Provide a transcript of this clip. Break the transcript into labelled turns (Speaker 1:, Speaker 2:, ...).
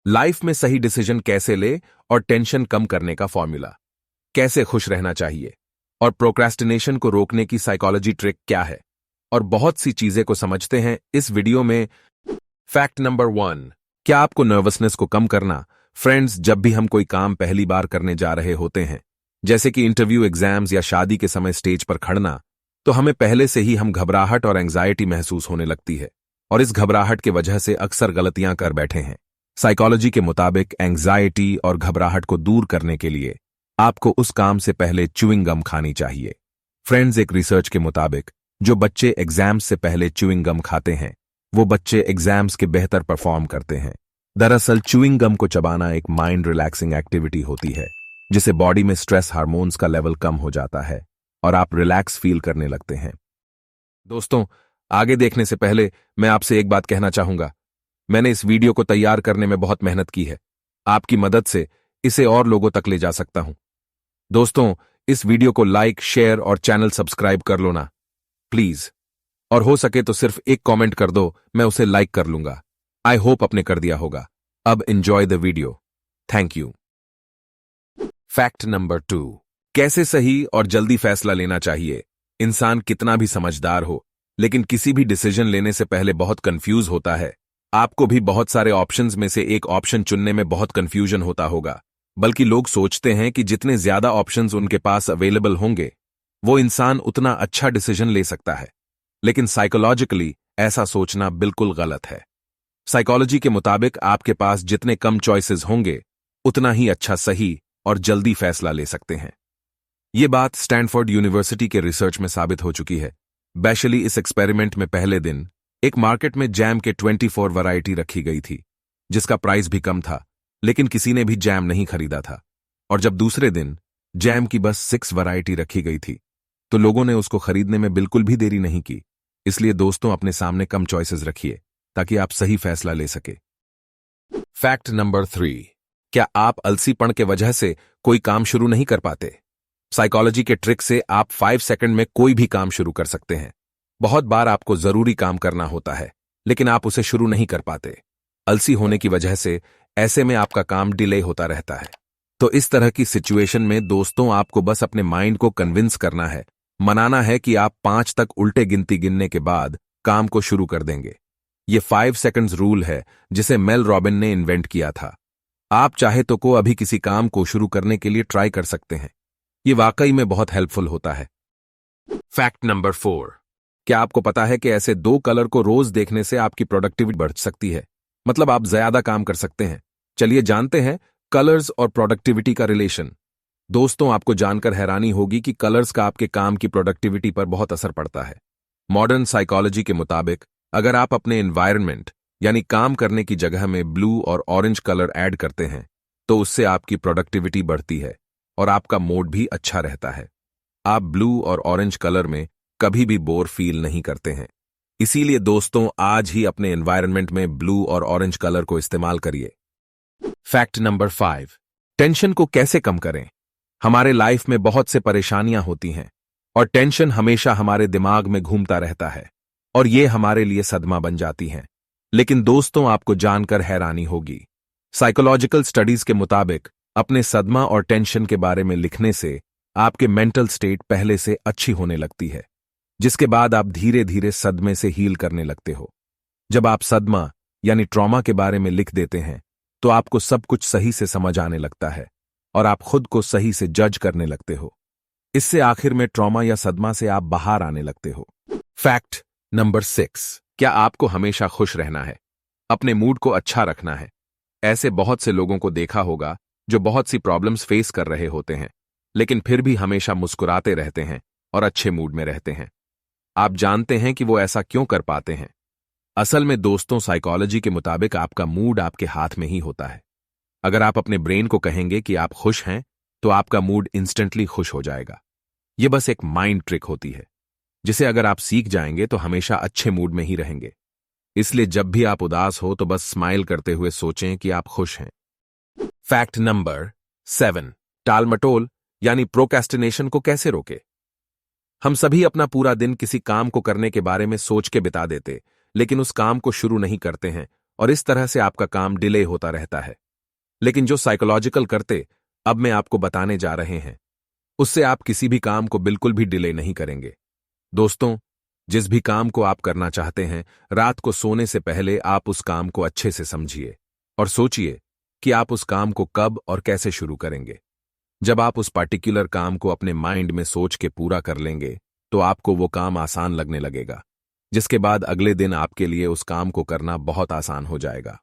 Speaker 1: Life में सही decision कैसे ले और टेंशन कम करने का फॉर्मूला, कैसे खुश रहना चाहिए और प्रोक्रेस्टिनेशन को रोकने की साइकोलॉजी ट्रिक क्या है, और बहुत सी चीजें को समझते हैं इस वीडियो में। फैक्ट नंबर 1, क्या आपको नर्वसनेस को कम करना। फ्रेंड्स, जब भी हम कोई काम पहली बार करने जा रहे होते हैं, जैसे कि इंटरव्यू, एग्जाम्स या शादी के समय स्टेज पर खड़ना, तो हमें पहले से ही हम घबराहट और एंजाइटी महसूस होने लगती है, और इस घबराहट की वजह से अक्सर गलतियां कर बैठे हैं। साइकोलॉजी के मुताबिक एंजाइटी और घबराहट को दूर करने के लिए आपको उस काम से पहले च्युइंग गम खानी चाहिए। फ्रेंड्स, एक रिसर्च के मुताबिक जो बच्चे एग्जाम्स से पहले च्युइंग गम खाते हैं, वो बच्चे एग्जाम्स के बेहतर परफॉर्म करते हैं। दरअसल च्युइंग गम को चबाना एक माइंड रिलैक्सिंग एक्टिविटी होती है, जिससे बॉडी में स्ट्रेस हार्मोन्स का लेवल कम हो जाता है और आप रिलैक्स फील करने लगते हैं। दोस्तों, आगे देखने से पहले मैं आपसे एक बात कहना चाहूंगा। मैंने इस वीडियो को तैयार करने में बहुत मेहनत की है। आपकी मदद से इसे और लोगों तक ले जा सकता हूं। दोस्तों, इस वीडियो को लाइक, शेयर और चैनल सब्सक्राइब कर लो ना, प्लीज। और हो सके तो सिर्फ एक कमेंट कर दो, मैं उसे लाइक कर लूंगा। आई होप आपने कर दिया होगा। अब enjoy the video. Thank you. Fact number 2, कैसे सही और जल्दी फैसला लेना चाहिए। इंसान कितना भी समझदार हो, लेकिन किसी भी डिसीजन लेने से पहले बहुत कंफ्यूज होता है। आपको भी बहुत सारे ऑप्शंस में से एक ऑप्शन चुनने में बहुत कंफ्यूजन होता होगा। बल्कि लोग सोचते हैं कि जितने ज्यादा ऑप्शंस उनके पास अवेलेबल होंगे, वो इंसान उतना अच्छा डिसीजन ले सकता है। लेकिन साइकोलॉजिकली ऐसा सोचना बिल्कुल गलत है। साइकोलॉजी के मुताबिक आपके पास जितने कम चॉइसेस होंगे, उतना ही अच्छा, सही और जल्दी फैसला ले सकते हैं। ये बात स्टैनफोर्ड यूनिवर्सिटी के रिसर्च में साबित हो चुकी है। स्पेशली इस एक्सपेरिमेंट में पहले दिन एक मार्केट में जैम के 24 वैरायटी रखी गई थी, जिसका प्राइस भी कम था, लेकिन किसी ने भी जैम नहीं खरीदा था। और जब दूसरे दिन जैम की बस 6 वैरायटी रखी गई थी, तो लोगों ने उसको खरीदने में बिल्कुल भी देरी नहीं की। इसलिए दोस्तों, अपने सामने कम चॉइसेस रखिए ताकि आप सही फैसला ले सके। फैक्ट नंबर 3, क्या आप अलसीपन के वजह से कोई काम शुरू नहीं कर पाते। साइकोलॉजी के ट्रिक से आप 5 सेकंड में कोई भी काम शुरू कर सकते हैं। बहुत बार आपको जरूरी काम करना होता है, लेकिन आप उसे शुरू नहीं कर पाते। अलसी होने की वजह से ऐसे में आपका काम डिले होता रहता है। तो इस तरह की सिचुएशन में दोस्तों, आपको बस अपने माइंड को कन्विंस करना है, मनाना है कि आप 5 तक उल्टे गिनती गिनने के बाद काम को शुरू कर देंगे। ये 5 सेकंड्स रूल है, जिसे मेल रॉबिन ने इन्वेंट किया था। आप चाहे तो अभी किसी काम को शुरू करने के लिए ट्राई कर सकते हैं। ये वाकई में बहुत हेल्पफुल होता है। फैक्ट नंबर 4, क्या आपको पता है कि ऐसे 2 कलर को रोज देखने से आपकी प्रोडक्टिविटी बढ़ सकती है, मतलब आप ज्यादा काम कर सकते हैं। चलिए जानते हैं कलर्स और प्रोडक्टिविटी का रिलेशन। दोस्तों, आपको जानकर हैरानी होगी कि कलर्स का आपके काम की प्रोडक्टिविटी पर बहुत असर पड़ता है। मॉडर्न साइकोलॉजी के मुताबिक अगर आप अपने एनवायरनमेंट यानी काम करने की जगह में ब्लू और ऑरेंज कलर ऐड करते हैं, तो उससे आपकी प्रोडक्टिविटी बढ़ती है और आपका मूड भी अच्छा रहता है। आप ब्लू और ऑरेंज कलर में कभी भी बोर फील नहीं करते हैं। इसीलिए दोस्तों, आज ही अपने एनवायरनमेंट में ब्लू और ऑरेंज कलर को इस्तेमाल करिए। फैक्ट नंबर 5, टेंशन को कैसे कम करें। हमारे लाइफ में बहुत से परेशानियां होती हैं और टेंशन हमेशा हमारे दिमाग में घूमता रहता है और ये हमारे लिए सदमा बन जाती हैं। लेकिन दोस्तों, आपको जानकर हैरानी होगी, साइकोलॉजिकल स्टडीज के मुताबिक अपने सदमा और टेंशन के बारे में लिखने से आपके मेंटल स्टेट पहले से अच्छी होने लगती है, जिसके बाद आप धीरे धीरे सदमे से हील करने लगते हो। जब आप सदमा यानी ट्रॉमा के बारे में लिख देते हैं, तो आपको सब कुछ सही से समझ आने लगता है और आप खुद को सही से जज करने लगते हो। इससे आखिर में ट्रॉमा या सदमा से आप बाहर आने लगते हो। फैक्ट नंबर 6, क्या आपको हमेशा खुश रहना है, अपने मूड को अच्छा रखना है। ऐसे बहुत से लोगों को देखा होगा जो बहुत सी प्रॉब्लम्स फेस कर रहे होते हैं, लेकिन फिर भी हमेशा मुस्कुराते रहते हैं और अच्छे मूड में रहते हैं। आप जानते हैं कि वो ऐसा क्यों कर पाते हैं? असल में दोस्तों, साइकोलॉजी के मुताबिक आपका मूड आपके हाथ में ही होता है। अगर आप अपने ब्रेन को कहेंगे कि आप खुश हैं, तो आपका मूड इंस्टेंटली खुश हो जाएगा। ये बस एक माइंड ट्रिक होती है, जिसे अगर आप सीख जाएंगे तो हमेशा अच्छे मूड में ही रहेंगे। इसलिए जब भी आप उदास हो तो बस स्माइल करते हुए सोचें कि आप खुश हैं। फैक्ट नंबर 7, टालमटोल यानी प्रोक्रेस्टिनेशन को कैसे रोके। हम सभी अपना पूरा दिन किसी काम को करने के बारे में सोच के बिता देते, लेकिन उस काम को शुरू नहीं करते हैं और इस तरह से आपका काम डिले होता रहता है। लेकिन जो साइकोलॉजिकल करते अब मैं आपको बताने जा रहे हैं, उससे आप किसी भी काम को बिल्कुल भी डिले नहीं करेंगे। दोस्तों, जिस भी काम को आप करना चाहते हैं, रात को सोने से पहले आप उस काम को अच्छे से समझिए और सोचिए कि आप उस काम को कब और कैसे शुरू करेंगे। जब आप उस पार्टिकुलर काम को अपने माइंड में सोच के पूरा कर लेंगे, तो आपको वो काम आसान लगने लगेगा, जिसके बाद अगले दिन आपके लिए उस काम को करना बहुत आसान हो जाएगा।